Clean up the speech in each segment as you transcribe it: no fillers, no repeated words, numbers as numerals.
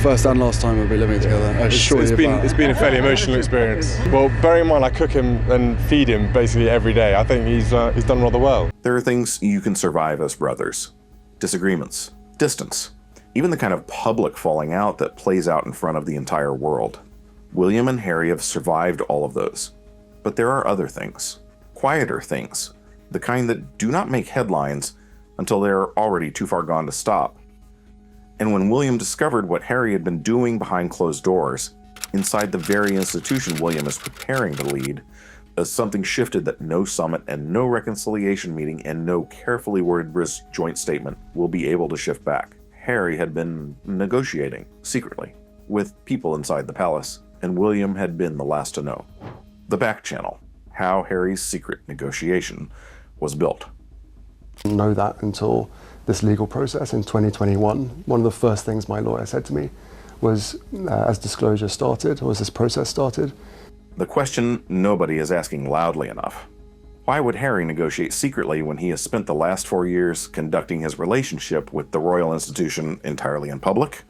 First and last time we'll be living together. It's been a fairly emotional experience. Well, bearing in mind I cook him and feed him basically every day, I think he's done rather well. There are things you can survive as brothers. Disagreements, distance, even the kind of public falling out that plays out in front of the entire world. William and Harry have survived all of those. But there are other things, quieter things, the kind that do not make headlines until they're already too far gone to stop. And when William discovered what Harry had been doing behind closed doors, inside the very institution William is preparing to lead, as something shifted that no summit and no reconciliation meeting and no carefully worded joint statement will be able to shift back. Harry had been negotiating, secretly, with people inside the palace, and William had been the last to know. The back channel, how Harry's secret negotiation was built. Know that until this legal process in 2021. One of the first things my lawyer said to me was, as disclosure started, or as this process started. The question nobody is asking loudly enough. Why would Harry negotiate secretly when he has spent the last 4 years conducting his relationship with the royal institution entirely in public?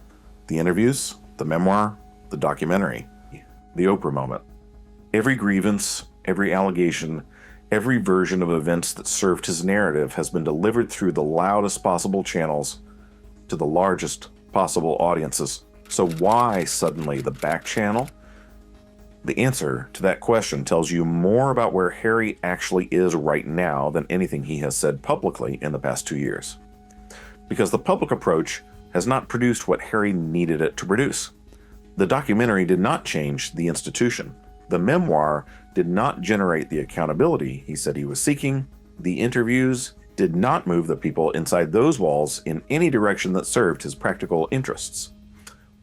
The interviews, the memoir, the documentary, the Oprah moment. Every grievance, every allegation, every version of events that served his narrative has been delivered through the loudest possible channels to the largest possible audiences. So why suddenly the back channel? The answer to that question tells you more about where Harry actually is right now than anything he has said publicly in the past 2 years. Because the public approach has not produced what Harry needed it to produce. The documentary did not change the institution. The memoir did not generate the accountability he said he was seeking. The interviews did not move the people inside those walls in any direction that served his practical interests.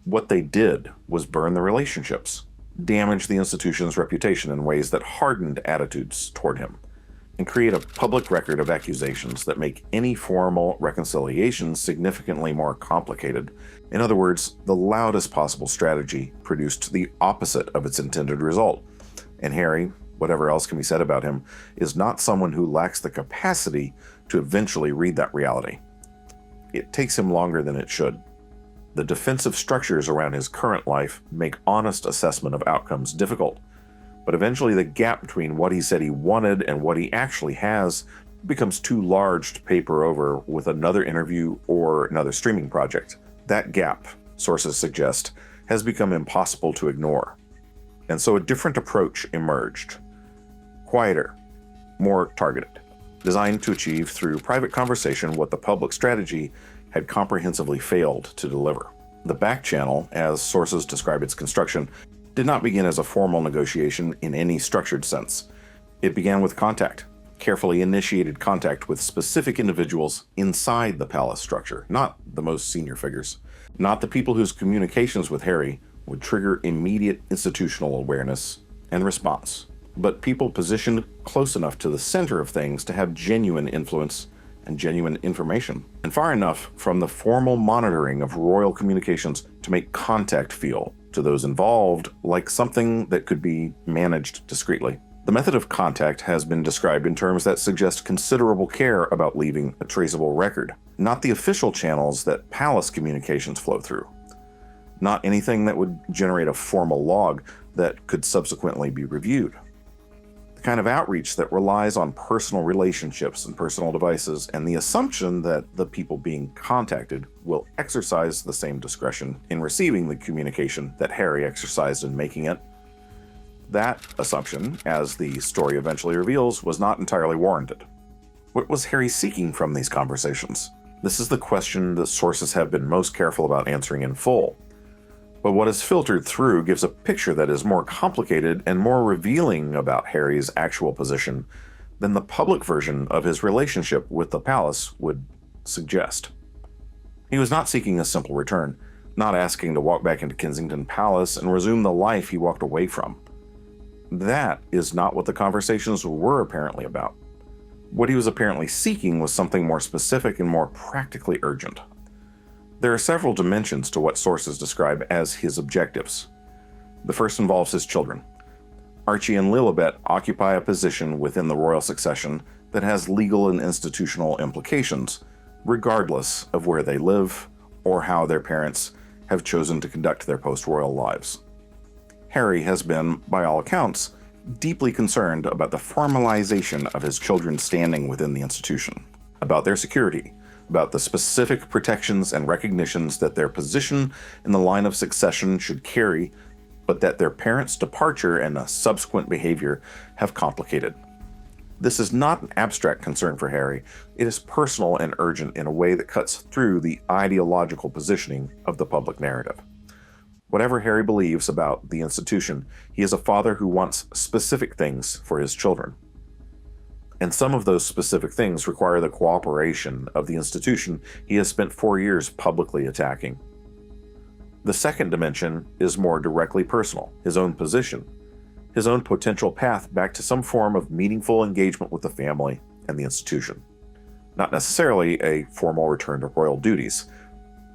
What they did was burn the relationships, damage the institution's reputation in ways that hardened attitudes toward him, and create a public record of accusations that make any formal reconciliation significantly more complicated. In other words, the loudest possible strategy produced the opposite of its intended result. And Harry, whatever else can be said about him, is not someone who lacks the capacity to eventually read that reality. It takes him longer than it should. The defensive structures around his current life make honest assessment of outcomes difficult, but eventually the gap between what he said he wanted and what he actually has becomes too large to paper over with another interview or another streaming project. That gap, sources suggest, has become impossible to ignore. And so a different approach emerged. Quieter, more targeted, designed to achieve through private conversation what the public strategy had comprehensively failed to deliver. The back channel, as sources describe its construction, did not begin as a formal negotiation in any structured sense. It began with contact, carefully initiated contact with specific individuals inside the palace structure, not the most senior figures, not the people whose communications with Harry would trigger immediate institutional awareness and response, but people positioned close enough to the center of things to have genuine influence and genuine information, and far enough from the formal monitoring of royal communications to make contact feel, to those involved, like something that could be managed discreetly. The method of contact has been described in terms that suggest considerable care about leaving a traceable record, not the official channels that palace communications flow through, not anything that would generate a formal log that could subsequently be reviewed. The kind of outreach that relies on personal relationships and personal devices and the assumption that the people being contacted will exercise the same discretion in receiving the communication that Harry exercised in making it. That assumption, as the story eventually reveals, was not entirely warranted. What was Harry seeking from these conversations? This is the question that sources have been most careful about answering in full. But what is filtered through gives a picture that is more complicated and more revealing about Harry's actual position than the public version of his relationship with the palace would suggest. He was not seeking a simple return, not asking to walk back into Kensington Palace and resume the life he walked away from. That is not what the conversations were apparently about. What he was apparently seeking was something more specific and more practically urgent. There are several dimensions to what sources describe as his objectives. The first involves his children. Archie and Lilibet occupy a position within the royal succession that has legal and institutional implications, regardless of where they live or how their parents have chosen to conduct their post-royal lives. Harry has been, by all accounts, deeply concerned about the formalization of his children's standing within the institution, about their security, about the specific protections and recognitions that their position in the line of succession should carry, but that their parents' departure and the subsequent behavior have complicated. This is not an abstract concern for Harry. It is personal and urgent in a way that cuts through the ideological positioning of the public narrative. Whatever Harry believes about the institution, he is a father who wants specific things for his children. And some of those specific things require the cooperation of the institution he has spent 4 years publicly attacking. The second dimension is more directly personal, his own position, his own potential path back to some form of meaningful engagement with the family and the institution. Not necessarily a formal return to royal duties.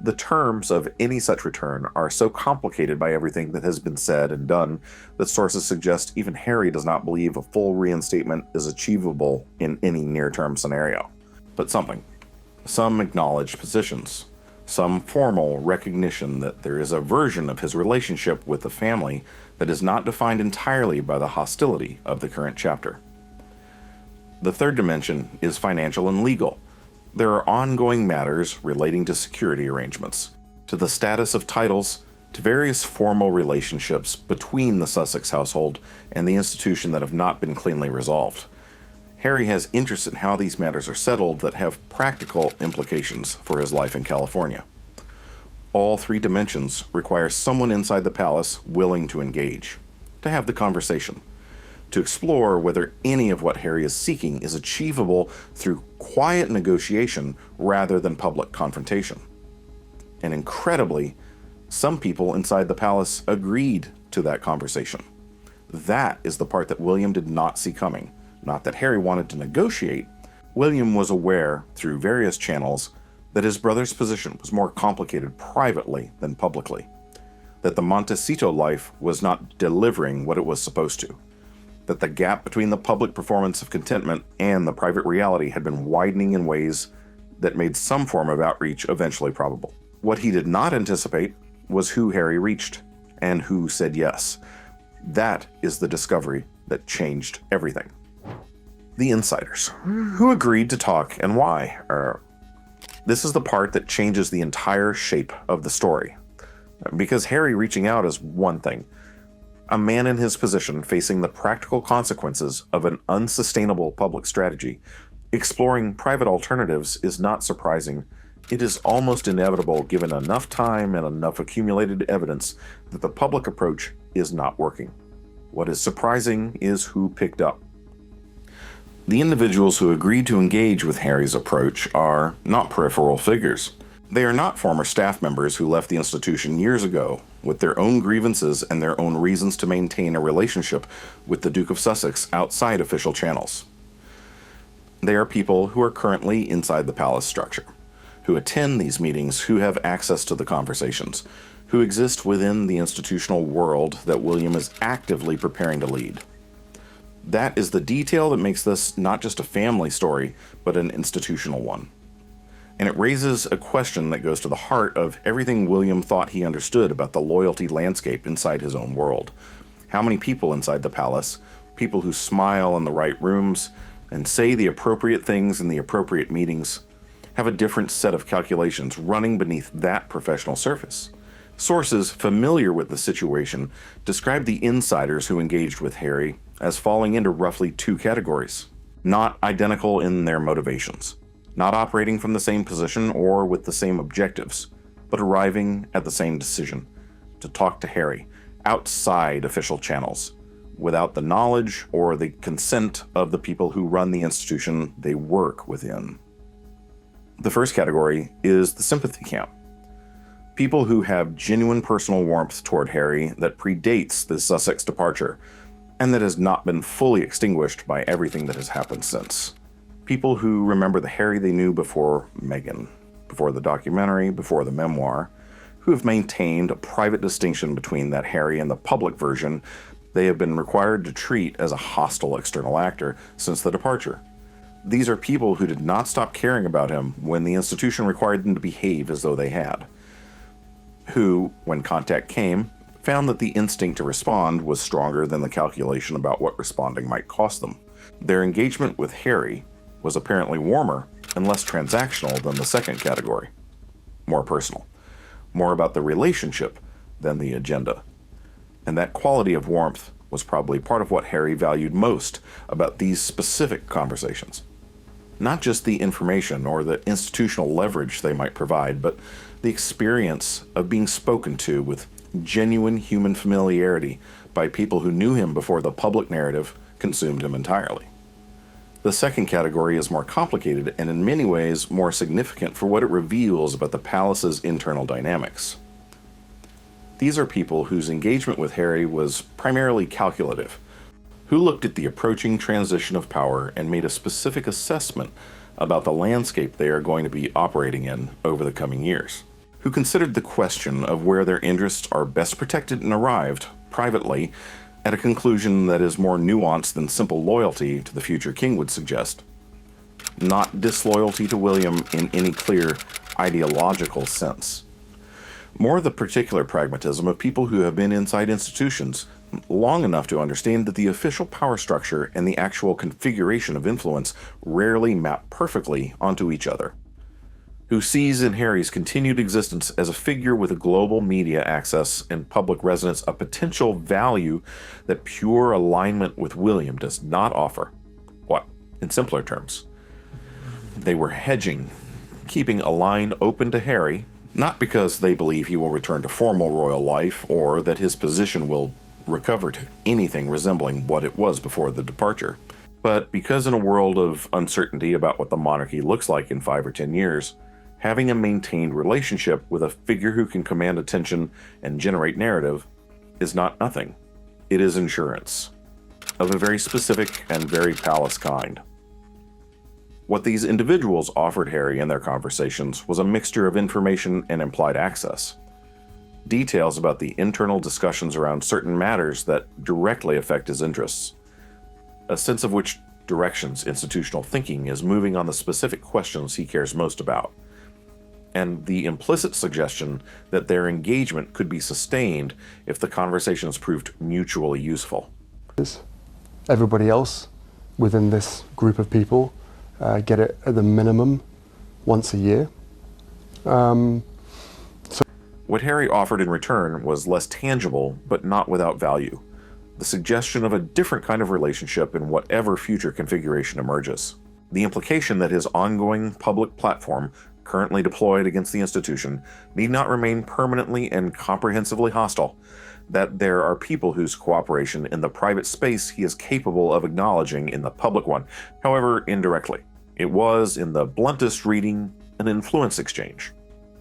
The terms of any such return are so complicated by everything that has been said and done that sources suggest even Harry does not believe a full reinstatement is achievable in any near-term scenario. But some acknowledged positions, some formal recognition that there is a version of his relationship with the family that is not defined entirely by the hostility of the current chapter. The third dimension is financial and legal. There are ongoing matters relating to security arrangements, to the status of titles, to various formal relationships between the Sussex household and the institution that have not been cleanly resolved. Harry has interest in how these matters are settled that have practical implications for his life in California. All three dimensions require someone inside the palace willing to engage, to have the conversation, to explore whether any of what Harry is seeking is achievable through quiet negotiation rather than public confrontation. And incredibly, some people inside the palace agreed to that conversation. That is the part that William did not see coming. Not that Harry wanted to negotiate. William was aware, through various channels, that his brother's position was more complicated privately than publicly, that the Montecito life was not delivering what it was supposed to, that the gap between the public performance of contentment and the private reality had been widening in ways that made some form of outreach eventually probable. What he did not anticipate was who Harry reached and who said yes. That is the discovery that changed everything. The insiders. Who agreed to talk and why? This is the part that changes the entire shape of the story. Because Harry reaching out is one thing. A man in his position facing the practical consequences of an unsustainable public strategy, exploring private alternatives is not surprising. It is almost inevitable given enough time and enough accumulated evidence that the public approach is not working. What is surprising is who picked up. The individuals who agreed to engage with Harry's approach are not peripheral figures. They are not former staff members who left the institution years ago with their own grievances and their own reasons to maintain a relationship with the Duke of Sussex outside official channels. They are people who are currently inside the palace structure, who attend these meetings, who have access to the conversations, who exist within the institutional world that William is actively preparing to lead. That is the detail that makes this not just a family story, but an institutional one. And it raises a question that goes to the heart of everything William thought he understood about the loyalty landscape inside his own world. How many people inside the palace, people who smile in the right rooms and say the appropriate things in the appropriate meetings, have a different set of calculations running beneath that professional surface? Sources familiar with the situation describe the insiders who engaged with Harry as falling into roughly two categories, not identical in their motivations, not operating from the same position or with the same objectives, but arriving at the same decision, to talk to Harry outside official channels, without the knowledge or the consent of the people who run the institution they work within. The first category is the sympathy camp. People who have genuine personal warmth toward Harry that predates the Sussex departure, and that has not been fully extinguished by everything that has happened since. People who remember the Harry they knew before Meghan, before the documentary, before the memoir, who have maintained a private distinction between that Harry and the public version they have been required to treat as a hostile external actor since the departure. These are people who did not stop caring about him when the institution required them to behave as though they had. who, when contact came, found that the instinct to respond was stronger than the calculation about what responding might cost them. Their engagement with Harry was apparently warmer and less transactional than the second category. More personal. More about the relationship than the agenda. And that quality of warmth was probably part of what Harry valued most about these specific conversations. Not just the information or the institutional leverage they might provide, but the experience of being spoken to with genuine human familiarity by people who knew him before the public narrative consumed him entirely. The second category is more complicated and in many ways more significant for what it reveals about the palace's internal dynamics. These are people whose engagement with Harry was primarily calculative, who looked at the approaching transition of power and made a specific assessment about the landscape they are going to be operating in over the coming years, who considered the question of where their interests are best protected and arrived, privately, at a conclusion that is more nuanced than simple loyalty to the future king would suggest. Not disloyalty to William in any clear ideological sense. More the particular pragmatism of people who have been inside institutions long enough to understand that the official power structure and the actual configuration of influence rarely map perfectly onto each other. Who sees in Harry's continued existence as a figure with a global media access and public resonance a potential value that pure alignment with William does not offer. What, in simpler terms? They were hedging, keeping a line open to Harry, not because they believe he will return to formal royal life or that his position will recover to anything resembling what it was before the departure, but because in a world of uncertainty about what the monarchy looks like in 5 or 10 years, having a maintained relationship with a figure who can command attention and generate narrative is not nothing. It is insurance, of a very specific and very palace kind. What these individuals offered Harry in their conversations was a mixture of information and implied access. Details about the internal discussions around certain matters that directly affect his interests. A sense of which directions institutional thinking is moving on the specific questions he cares most about. And the implicit suggestion that their engagement could be sustained if the conversations proved mutually useful. Everybody else within this group of people get it at the minimum once a year. What Harry offered in return was less tangible, but not without value. The suggestion of a different kind of relationship in whatever future configuration emerges. The implication that his ongoing public platform, currently deployed against the institution, need not remain permanently and comprehensively hostile. That there are people whose cooperation in the private space he is capable of acknowledging in the public one, however indirectly. It was, in the bluntest reading, an influence exchange.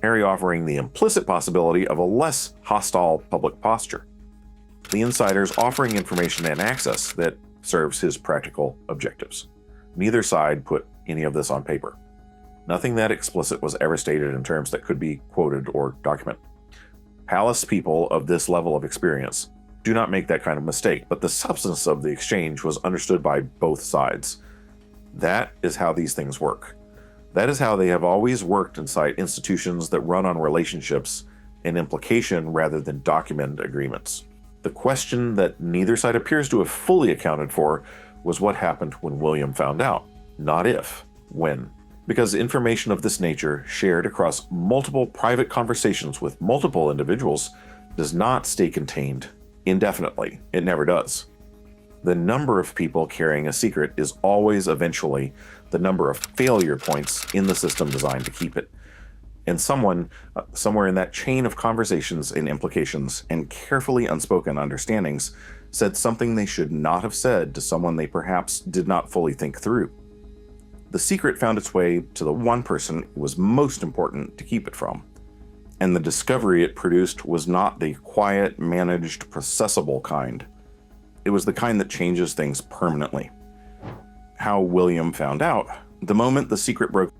Harry offering the implicit possibility of a less hostile public posture. The insiders offering information and access that serves his practical objectives. Neither side put any of this on paper. Nothing that explicit was ever stated in terms that could be quoted or documented. Palace people of this level of experience do not make that kind of mistake, but the substance of the exchange was understood by both sides. That is how these things work. That is how they have always worked inside institutions that run on relationships and implication rather than documented agreements. The question that neither side appears to have fully accounted for was what happened when William found out, not if, when. Because information of this nature, shared across multiple private conversations with multiple individuals, does not stay contained indefinitely. It never does. The number of people carrying a secret is always eventually the number of failure points in the system designed to keep it. And someone, somewhere in that chain of conversations and implications and carefully unspoken understandings, said something they should not have said to someone they perhaps did not fully think through. The secret found its way to the one person it was most important to keep it from. And the discovery it produced was not the quiet, managed, processable kind. It was the kind that changes things permanently. How William found out, the moment the secret broke.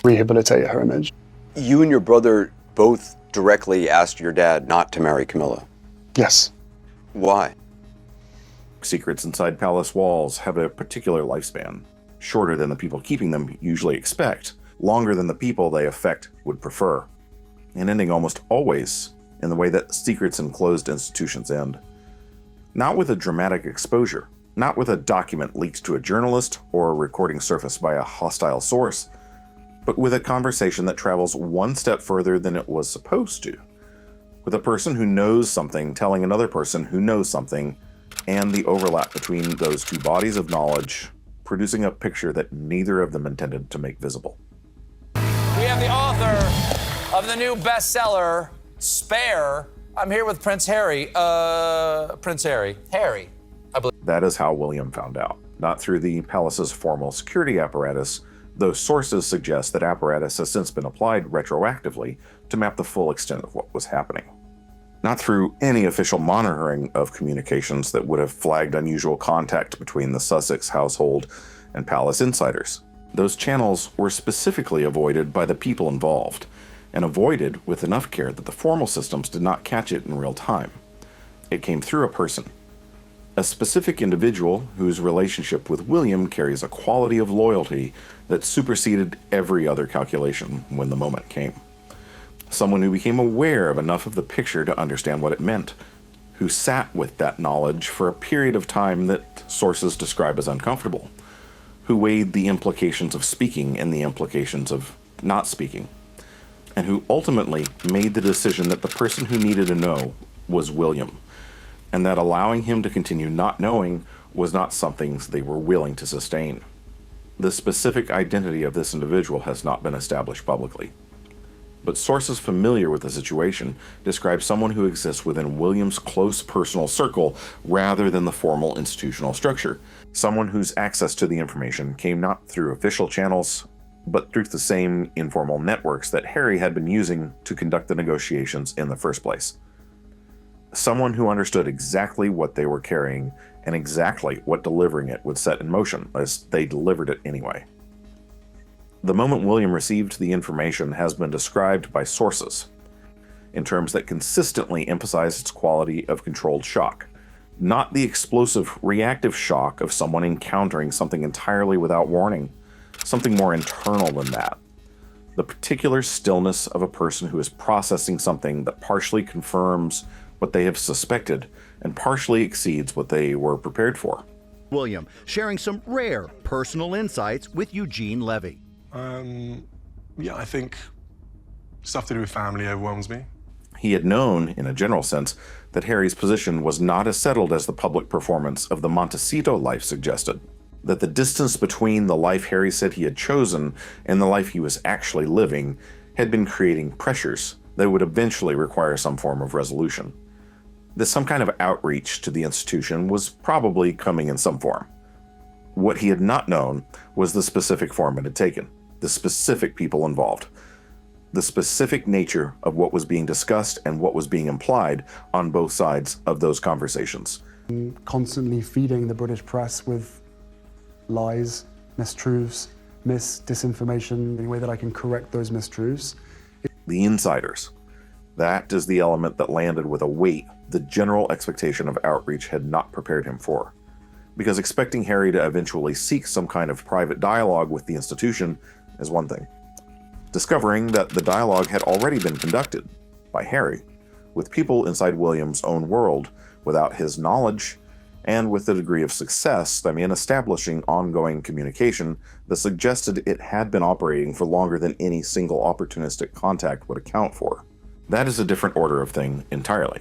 Rehabilitate her image. You and your brother both directly asked your dad not to marry Camilla. Yes. Why? Secrets inside palace walls have a particular lifespan, shorter than the people keeping them usually expect, longer than the people they affect would prefer. and ending almost always in the way that secrets in closed institutions end. Not with a dramatic exposure, not with a document leaked to a journalist or a recording surfaced by a hostile source, but with a conversation that travels one step further than it was supposed to. With a person who knows something telling another person who knows something, and the overlap between those two bodies of knowledge, producing a picture that neither of them intended to make visible. We have the author of the new bestseller, Spare. I'm here with Prince Harry. Harry, I believe. That is how William found out, not through the palace's formal security apparatus, though sources suggest that apparatus has since been applied retroactively to map the full extent of what was happening. Not through any official monitoring of communications that would have flagged unusual contact between the Sussex household and palace insiders. Those channels were specifically avoided by the people involved, and avoided with enough care that the formal systems did not catch it in real time. It came through a person. A specific individual whose relationship with William carries a quality of loyalty that superseded every other calculation when the moment came. Someone who became aware of enough of the picture to understand what it meant, who sat with that knowledge for a period of time that sources describe as uncomfortable, who weighed the implications of speaking and the implications of not speaking, and who ultimately made the decision that the person who needed to know was William, and that allowing him to continue not knowing was not something they were willing to sustain. The specific identity of this individual has not been established publicly, but sources familiar with the situation describe someone who exists within William's close personal circle rather than the formal institutional structure, someone whose access to the information came not through official channels, but through the same informal networks that Harry had been using to conduct the negotiations in the first place. Someone who understood exactly what they were carrying and exactly what delivering it would set in motion, as they delivered it anyway. The moment William received the information has been described by sources in terms that consistently emphasize its quality of controlled shock, not the explosive reactive shock of someone encountering something entirely without warning, something more internal than that. The particular stillness of a person who is processing something that partially confirms what they have suspected and partially exceeds what they were prepared for. William sharing some rare personal insights with Eugene Levy. Yeah, I think stuff to do with family overwhelms me. He had known, in a general sense, that Harry's position was not as settled as the public performance of the Montecito life suggested, that the distance between the life Harry said he had chosen and the life he was actually living had been creating pressures that would eventually require some form of resolution. That some kind of outreach to the institution was probably coming in some form. What he had not known was the specific form it had taken, the specific people involved, the specific nature of what was being discussed and what was being implied on both sides of those conversations. Constantly feeding the British press with lies, mistruths, disinformation, in a way that I can correct those mistruths. The insiders. That is the element that landed with a weight the general expectation of outreach had not prepared him for. Because expecting Harry to eventually seek some kind of private dialogue with the institution is one thing. Discovering that the dialogue had already been conducted by Harry, with people inside William's own world, without his knowledge, and with a degree of success, establishing ongoing communication that suggested it had been operating for longer than any single opportunistic contact would account for. That is a different order of thing entirely.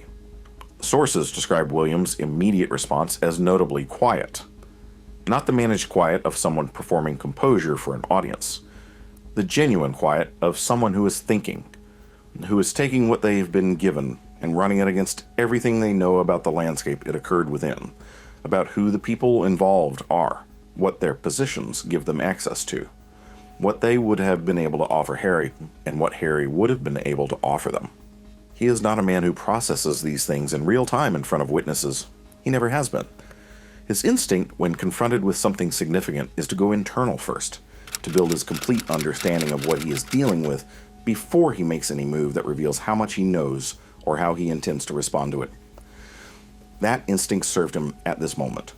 Sources describe William's immediate response as notably quiet. Not the managed quiet of someone performing composure for an audience. The genuine quiet of someone who is thinking, who is taking what they have been given and running it against everything they know about the landscape it occurred within, about who the people involved are, what their positions give them access to, what they would have been able to offer Harry, and what Harry would have been able to offer them. He is not a man who processes these things in real time in front of witnesses. He never has been. His instinct, when confronted with something significant, is to go internal first, to build his complete understanding of what he is dealing with before he makes any move that reveals how much he knows or how he intends to respond to it. That instinct served him at this moment.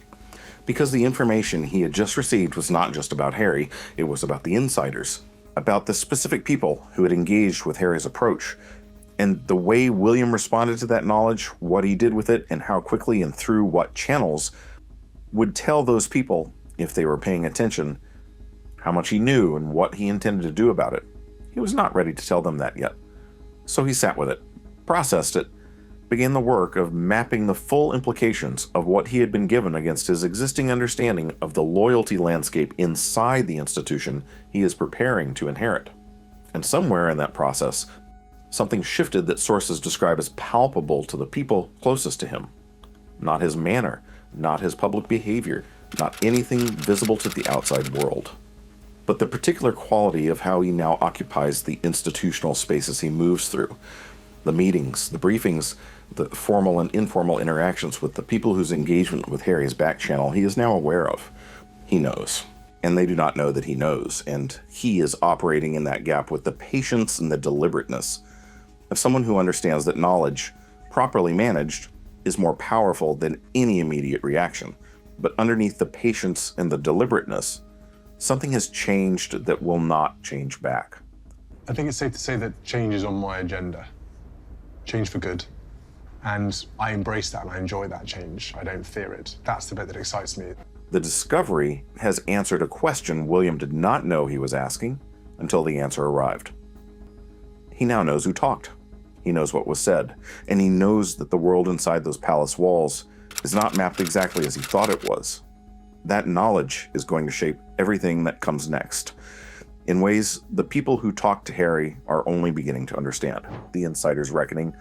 Because the information he had just received was not just about Harry, it was about the insiders, about the specific people who had engaged with Harry's approach, And the way William responded to that knowledge, what he did with it, and how quickly and through what channels would tell those people, if they were paying attention, how much he knew and what he intended to do about it. He was not ready to tell them that yet. So he sat with it, processed it, began the work of mapping the full implications of what he had been given against his existing understanding of the loyalty landscape inside the institution he is preparing to inherit. And somewhere in that process, something shifted that sources describe as palpable to the people closest to him. Not his manner, not his public behavior, not anything visible to the outside world, but the particular quality of how he now occupies the institutional spaces he moves through. The meetings, the briefings, the formal and informal interactions with the people whose engagement with Harry's back channel he is now aware of. He knows, and they do not know that he knows, and he is operating in that gap with the patience and the deliberateness of someone who understands that knowledge, properly managed, is more powerful than any immediate reaction. But underneath the patience and the deliberateness, something has changed that will not change back. I think it's safe to say that change is on my agenda. Change for good. And I embrace that and I enjoy that change. I don't fear it. That's the bit that excites me. The discovery has answered a question William did not know he was asking until the answer arrived. He now knows who talked. He knows what was said. And he knows that the world inside those palace walls is not mapped exactly as he thought it was. That knowledge is going to shape everything that comes next, in ways the people who talk to Harry are only beginning to understand. The insider's reckoning.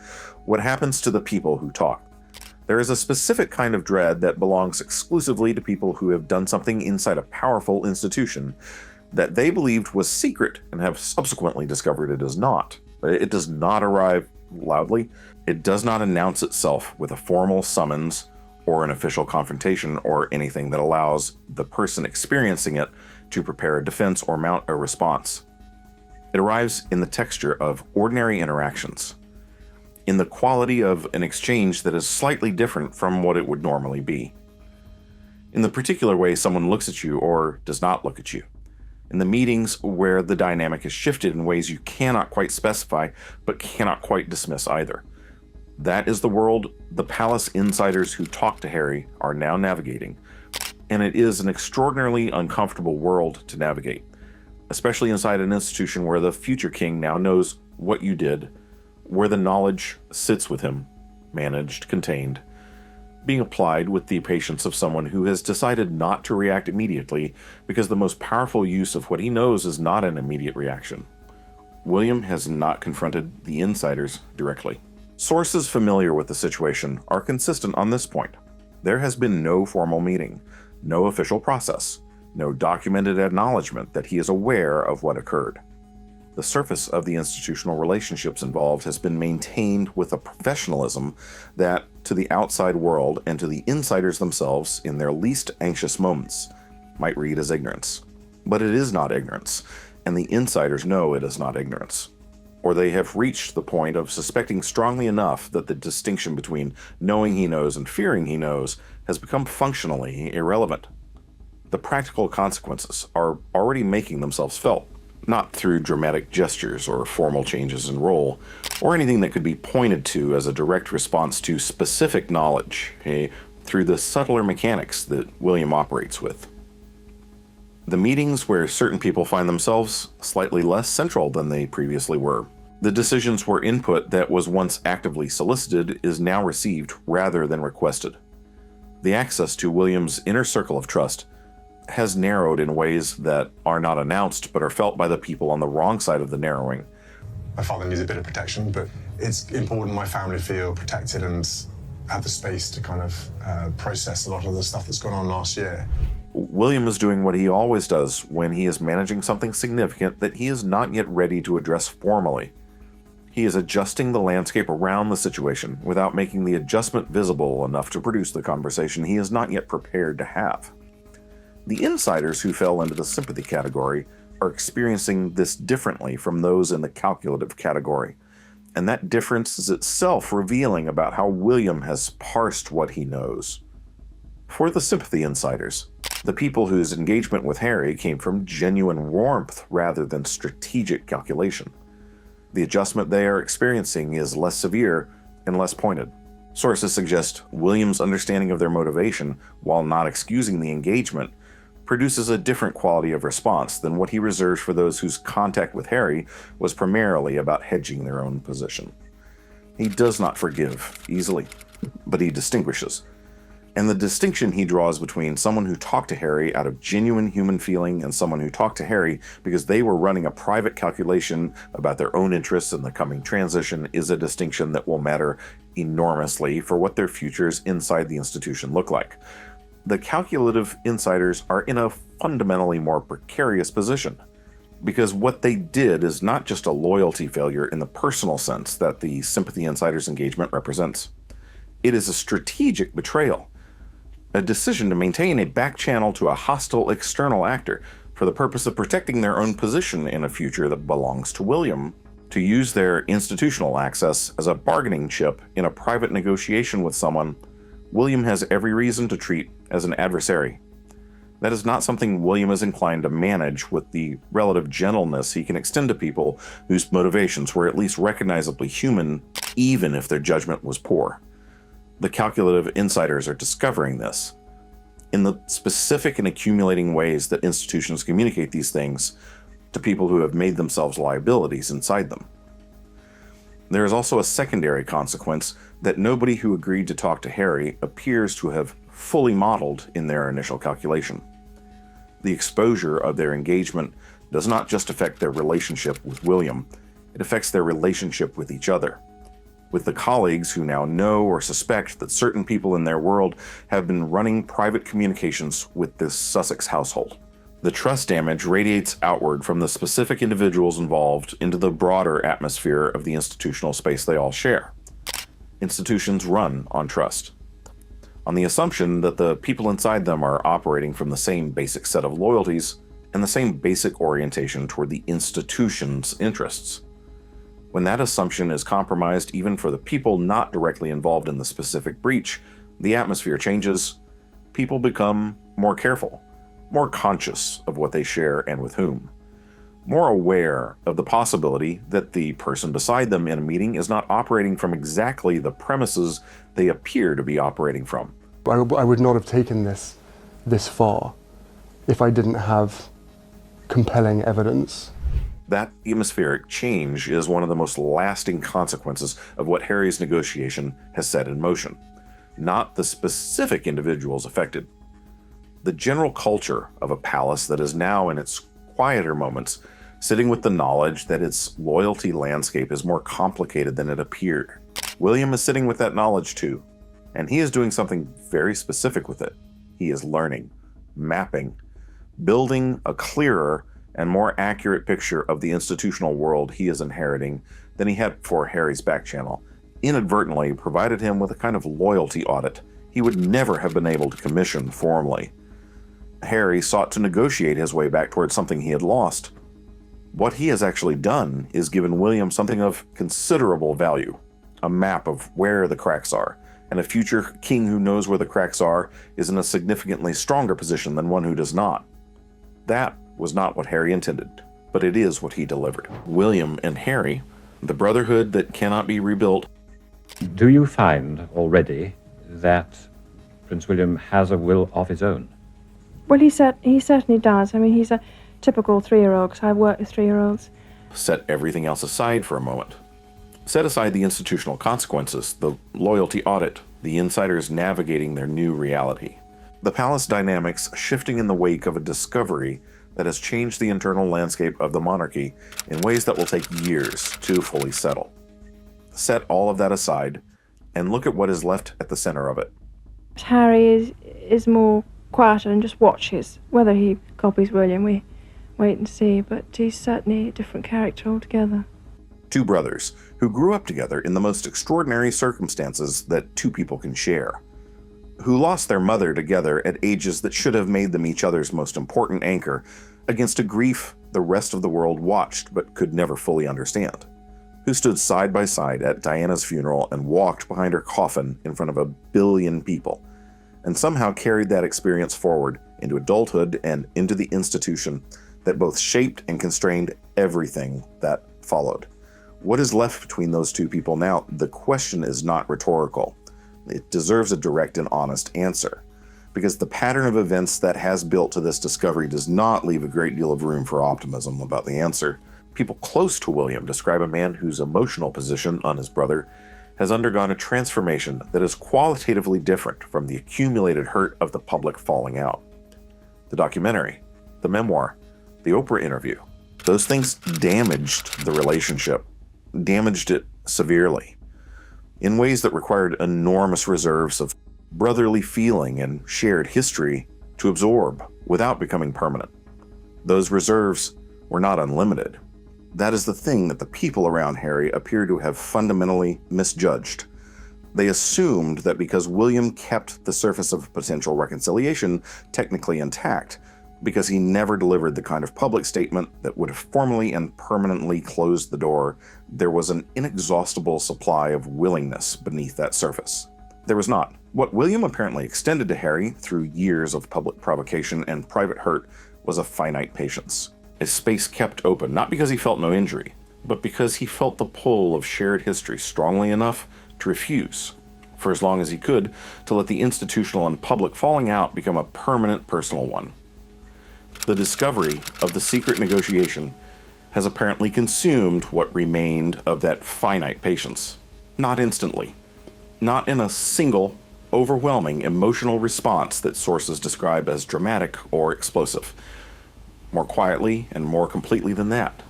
What happens to the people who talk? There is a specific kind of dread that belongs exclusively to people who have done something inside a powerful institution that they believed was secret and have subsequently discovered it is not. It does not arrive loudly. It does not announce itself with a formal summons or an official confrontation or anything that allows the person experiencing it to prepare a defense or mount a response. It arrives in the texture of ordinary interactions, in the quality of an exchange that is slightly different from what it would normally be, in the particular way someone looks at you or does not look at you, in the meetings where the dynamic is shifted in ways you cannot quite specify but cannot quite dismiss either. That is the world the palace insiders who talk to Harry are now navigating, and it is an extraordinarily uncomfortable world to navigate, especially inside an institution where the future king now knows what you did, where the knowledge sits with him, managed, contained, being applied with the patience of someone who has decided not to react immediately because the most powerful use of what he knows is not an immediate reaction. William has not confronted the insiders directly. Sources familiar with the situation are consistent on this point. There has been no formal meeting, no official process, no documented acknowledgement that he is aware of what occurred. The surface of the institutional relationships involved has been maintained with a professionalism that, to the outside world and to the insiders themselves in their least anxious moments, might read as ignorance. But it is not ignorance, and the insiders know it is not ignorance. Or they have reached the point of suspecting strongly enough that the distinction between knowing he knows and fearing he knows has become functionally irrelevant. The practical consequences are already making themselves felt, not through dramatic gestures or formal changes in role, or anything that could be pointed to as a direct response to specific knowledge, through the subtler mechanics that William operates with. The meetings where certain people find themselves slightly less central than they previously were. The decisions where input that was once actively solicited is now received rather than requested. The access to William's inner circle of trust has narrowed in ways that are not announced but are felt by the people on the wrong side of the narrowing. My father needs a bit of protection, but it's important my family feel protected and have the space to kind of process a lot of the stuff that's gone on last year. William is doing what he always does when he is managing something significant that he is not yet ready to address formally. He is adjusting the landscape around the situation without making the adjustment visible enough to produce the conversation he is not yet prepared to have. The insiders who fell into the sympathy category are experiencing this differently from those in the calculative category, and that difference is itself revealing about how William has parsed what he knows. For the sympathy insiders, the people whose engagement with Harry came from genuine warmth rather than strategic calculation, The adjustment they are experiencing is less severe and less pointed. Sources suggest William's understanding of their motivation, while not excusing the engagement, produces a different quality of response than what he reserves for those whose contact with Harry was primarily about hedging their own position. He does not forgive easily, but he distinguishes. And the distinction he draws between someone who talked to Harry out of genuine human feeling and someone who talked to Harry because they were running a private calculation about their own interests in the coming transition is a distinction that will matter enormously for what their futures inside the institution look like. The calculative insiders are in a fundamentally more precarious position, because what they did is not just a loyalty failure in the personal sense that the sympathy insiders engagement represents. It is a strategic betrayal, a decision to maintain a back channel to a hostile external actor for the purpose of protecting their own position in a future that belongs to William, to use their institutional access as a bargaining chip in a private negotiation with someone William has every reason to treat as an adversary. That is not something William is inclined to manage with the relative gentleness he can extend to people whose motivations were at least recognizably human, even if their judgment was poor. The calculative insiders are discovering this. In the specific and accumulating ways that institutions communicate these things to people who have made themselves liabilities inside them. There is also a secondary consequence that nobody who agreed to talk to Harry appears to have fully modeled in their initial calculation. The exposure of their engagement does not just affect their relationship with William, it affects their relationship with each other, with the colleagues who now know or suspect that certain people in their world have been running private communications with this Sussex household. The trust damage radiates outward from the specific individuals involved into the broader atmosphere of the institutional space they all share. Institutions run on trust, on the assumption that the people inside them are operating from the same basic set of loyalties and the same basic orientation toward the institution's interests. When that assumption is compromised even for the people not directly involved in the specific breach, the atmosphere changes, people become more careful, more conscious of what they share and with whom, more aware of the possibility that the person beside them in a meeting is not operating from exactly the premises they appear to be operating from. I would not have taken this far if I didn't have compelling evidence. That atmospheric change is one of the most lasting consequences of what Harry's negotiation has set in motion, not the specific individuals affected. The general culture of a palace that is now in its quieter moments, sitting with the knowledge that its loyalty landscape is more complicated than it appeared. William is sitting with that knowledge too, and he is doing something very specific with it. He is learning, mapping, building a clearer and more accurate picture of the institutional world he is inheriting than he had before Harry's back channel inadvertently provided him with a kind of loyalty audit he would never have been able to commission formally. Harry sought to negotiate his way back towards something he had lost. What he has actually done is given William something of considerable value, a map of where the cracks are, and a future king who knows where the cracks are is in a significantly stronger position than one who does not. That was not what Harry intended, but it is what he delivered. William and Harry, the brotherhood that cannot be rebuilt. Do you find already that Prince William has a will of his own? Well, he certainly does. I mean, he's a typical 3-year-old, because I work with 3-year-olds. Set everything else aside for a moment. Set aside the institutional consequences, the loyalty audit, the insiders navigating their new reality. The palace dynamics shifting in the wake of a discovery that has changed the internal landscape of the monarchy in ways that will take years to fully settle. Set all of that aside and look at what is left at the center of it. Harry is more quieter and just watches. Whether he copies William, we wait and see, but he's certainly a different character altogether. Two brothers who grew up together in the most extraordinary circumstances that two people can share, who lost their mother together at ages that should have made them each other's most important anchor against a grief the rest of the world watched but could never fully understand, who stood side by side at Diana's funeral and walked behind her coffin in front of 1 billion people, and somehow carried that experience forward into adulthood and into the institution that both shaped and constrained everything that followed. What is left between those two people now? The question is not rhetorical. It deserves a direct and honest answer, because the pattern of events that has built to this discovery does not leave a great deal of room for optimism about the answer. People close to William describe a man whose emotional position on his brother has undergone a transformation that is qualitatively different from the accumulated hurt of the public falling out. The documentary, the memoir, the Oprah interview, those things damaged the relationship, damaged it severely, in ways that required enormous reserves of brotherly feeling and shared history to absorb without becoming permanent. Those reserves were not unlimited. That is the thing that the people around Harry appear to have fundamentally misjudged. They assumed that because William kept the surface of potential reconciliation technically intact, because he never delivered the kind of public statement that would have formally and permanently closed the door, there was an inexhaustible supply of willingness beneath that surface. There was not. What William apparently extended to Harry through years of public provocation and private hurt was a finite patience. A space kept open, not because he felt no injury, but because he felt the pull of shared history strongly enough to refuse, for as long as he could, to let the institutional and public falling out become a permanent personal one. The discovery of the secret negotiation has apparently consumed what remained of that finite patience. Not instantly. Not in a single, overwhelming emotional response that sources describe as dramatic or explosive. More quietly and more completely than that.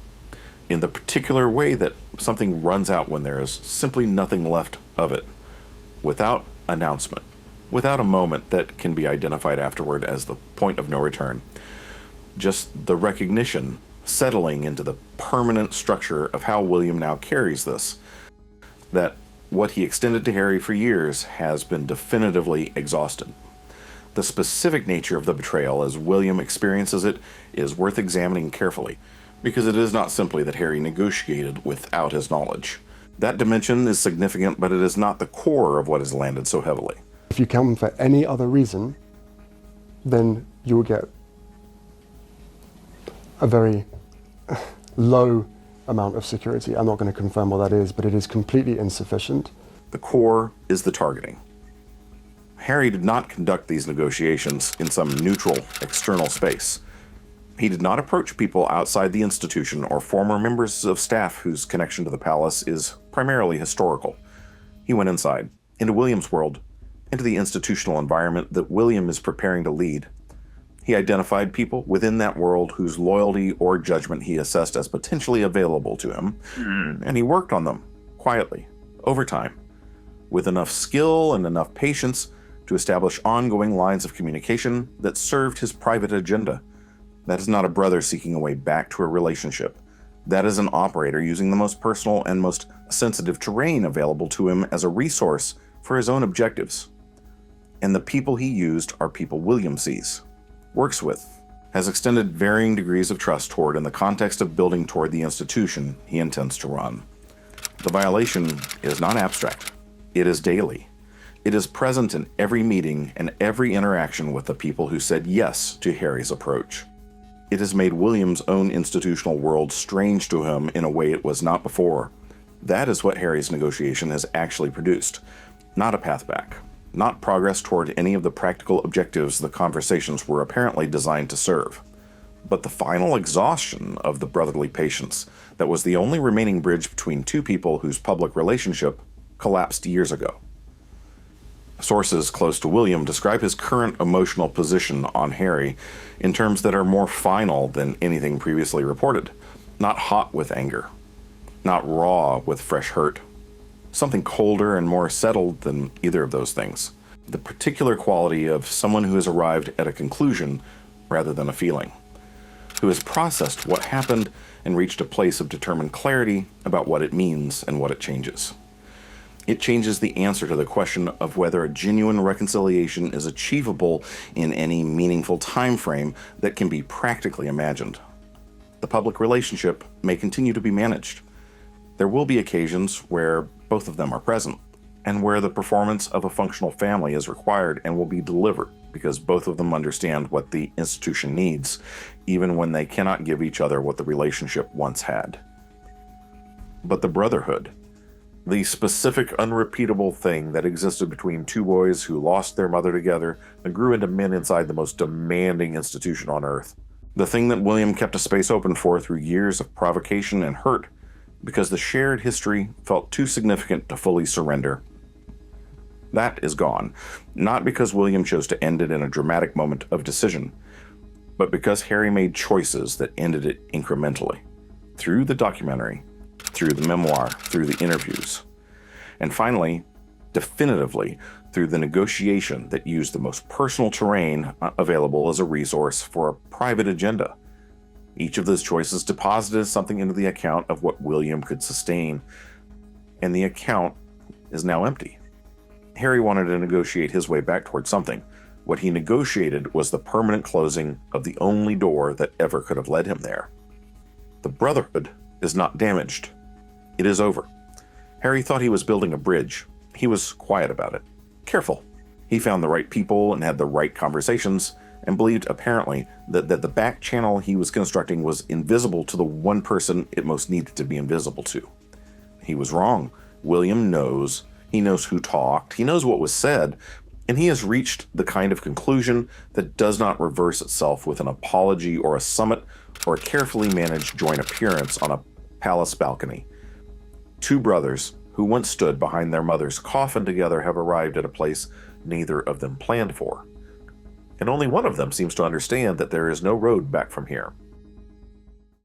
In the particular way that something runs out when there is simply nothing left of it. Without announcement. Without a moment that can be identified afterward as the point of no return. Just the recognition settling into the permanent structure of how William now carries this. That what he extended to Harry for years has been definitively exhausted. The specific nature of the betrayal as William experiences it is worth examining carefully, because it is not simply that Harry negotiated without his knowledge. That dimension is significant, but it is not the core of what has landed so heavily. If you come for any other reason, then you will get a very low amount of security. I'm not going to confirm what that is, but it is completely insufficient. The core is the targeting. Harry did not conduct these negotiations in some neutral, external space. He did not approach people outside the institution or former members of staff whose connection to the palace is primarily historical. He went inside, into William's world, into the institutional environment that William is preparing to lead. He identified people within that world whose loyalty or judgment he assessed as potentially available to him, and he worked on them, quietly, over time, with enough skill and enough patience to establish ongoing lines of communication that served his private agenda. That is not a brother seeking a way back to a relationship. That is an operator using the most personal and most sensitive terrain available to him as a resource for his own objectives. And the people he used are people William sees, works with, has extended varying degrees of trust toward in the context of building toward the institution he intends to run. The violation is not abstract. It is daily. It is present in every meeting and every interaction with the people who said yes to Harry's approach. It has made William's own institutional world strange to him in a way it was not before. That is what Harry's negotiation has actually produced, not a path back. Not progress toward any of the practical objectives the conversations were apparently designed to serve, but the final exhaustion of the brotherly patience that was the only remaining bridge between two people whose public relationship collapsed years ago. Sources close to William describe his current emotional position on Harry in terms that are more final than anything previously reported, not hot with anger, not raw with fresh hurt. Something colder and more settled than either of those things. The particular quality of someone who has arrived at a conclusion rather than a feeling, who has processed what happened and reached a place of determined clarity about what it means and what it changes. It changes the answer to the question of whether a genuine reconciliation is achievable in any meaningful time frame that can be practically imagined. The public relationship may continue to be managed. There will be occasions where both of them are present, and where the performance of a functional family is required and will be delivered because both of them understand what the institution needs, even when they cannot give each other what the relationship once had. but the brotherhood. The specific, unrepeatable thing that existed between two boys who lost their mother together and grew into men inside the most demanding institution on Earth. The thing that William kept a space open for through years of provocation and hurt, because the shared history felt too significant to fully surrender. That is gone, not because William chose to end it in a dramatic moment of decision, but because Harry made choices that ended it incrementally, through the documentary, through the memoir, through the interviews, and finally, definitively, through the negotiation that used the most personal terrain available as a resource for a private agenda. Each of those choices deposited something into the account of what William could sustain, and the account is now empty. Harry wanted to negotiate his way back toward something. What he negotiated was the permanent closing of the only door that ever could have led him there. The Brotherhood is not damaged. It is over. Harry thought he was building a bridge. He was quiet about it. Careful. He found the right people and had the right conversations, and believed apparently that the back channel he was constructing was invisible to the one person it most needed to be invisible to. He was wrong. William knows. He knows who talked. He knows what was said. And he has reached the kind of conclusion that does not reverse itself with an apology or a summit or a carefully managed joint appearance on a palace balcony. Two brothers who once stood behind their mother's coffin together have arrived at a place neither of them planned for. And only one of them seems to understand that there is no road back from here.